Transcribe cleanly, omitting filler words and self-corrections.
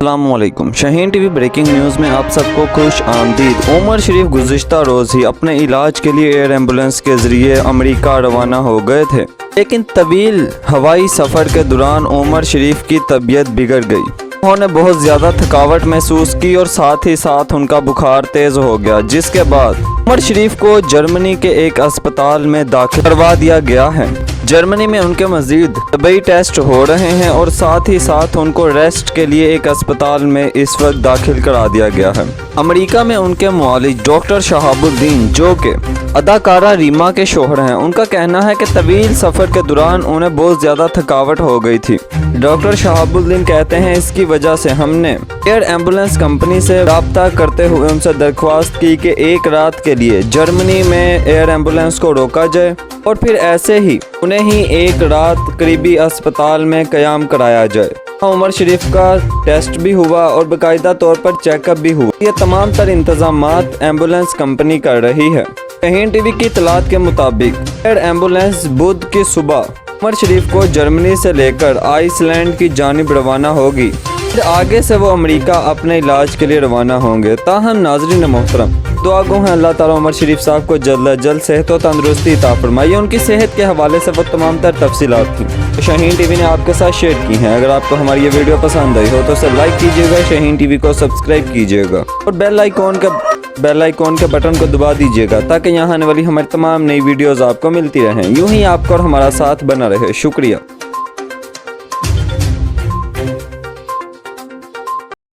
السلام علیکم، شاہین T V breaking news میں آپ سب کو خوش آمدید۔ عمر شریف گزشتہ روز ہی اپنے علاج کے لیے ایئر ایمبولنس کے ذریعے امریکہ روانہ ہو گئے تھے، لیکن طویل ہوائی سفر کے دوران عمر شریف کی طبیعت بگڑ گئی۔ انہوں نے بہت زیادہ تھکاوٹ محسوس کی اور ساتھ ہی ساتھ ان کا بخار تیز ہو گیا، جس کے بعد عمر شریف کو جرمنی کے ایک اسپتال میں داخل کروا دیا گیا ہے۔ جرمنی میں ان کے مزید طبی ٹیسٹ ہو رہے ہیں اور ساتھ ہی ساتھ ان کو ریسٹ کے لیے ایک اسپتال میں اس وقت داخل کرا دیا گیا ہے۔ امریکہ میں ان کے معالج ڈاکٹر شہاب الدین، جو کہ اداکارہ ریما کے شوہر ہیں، ان کا کہنا ہے کہ طویل سفر کے دوران انہیں بہت زیادہ تھکاوٹ ہو گئی تھی۔ ڈاکٹر شہاب الدین کہتے ہیں، اس کی وجہ سے ہم نے ایئر ایمبولنس کمپنی سے رابطہ کرتے ہوئے ان سے درخواست کی کہ ایک رات کے لیے جرمنی میں ایئر ایمبولنس کو روکا جائے اور پھر ایسے ہی انہیں ہی ایک رات قریبی اسپتال میں قیام کرایا جائے۔ عمر شریف کا ٹیسٹ بھی ہوا اور باقاعدہ طور پر چیک اپ بھی ہوا۔ یہ تمام تر انتظامات ایمبولنس کمپنی کر رہی ہے۔ شاہین ٹی وی کی اطلاعات کے مطابق ایئر ایمبولنس بدھ کی صبح عمر شریف کو جرمنی سے لے کر آئس لینڈ کی جانب روانہ ہوگی، پھر آگے سے وہ امریکہ اپنے علاج کے لیے روانہ ہوں گے۔ تاہم ناظرین محترم، دعا گو ہیں اللہ تعالیٰ عمر شریف صاحب کو جلد از جلد صحت و تندرستی عطا فرمائے۔ ان کی صحت کے حوالے سے وہ تمام تر تفصیلات تھیں شاہین ٹی وی نے آپ کے ساتھ شیئر کی ہیں۔ اگر آپ کو ہماری یہ ویڈیو پسند آئی ہو تو اسے لائک کیجیے گا، شاہین ٹی وی کو سبسکرائب کیجیے گا اور بیل آئیکن کے بٹن کو دبا دیجیے گا تاکہ یہاں آنے والی ہماری تمام نئی ویڈیوز آپ کو ملتی رہیں۔ یوں ہی آپ کو اور ہمارا ساتھ بنا رہے۔ شکریہ۔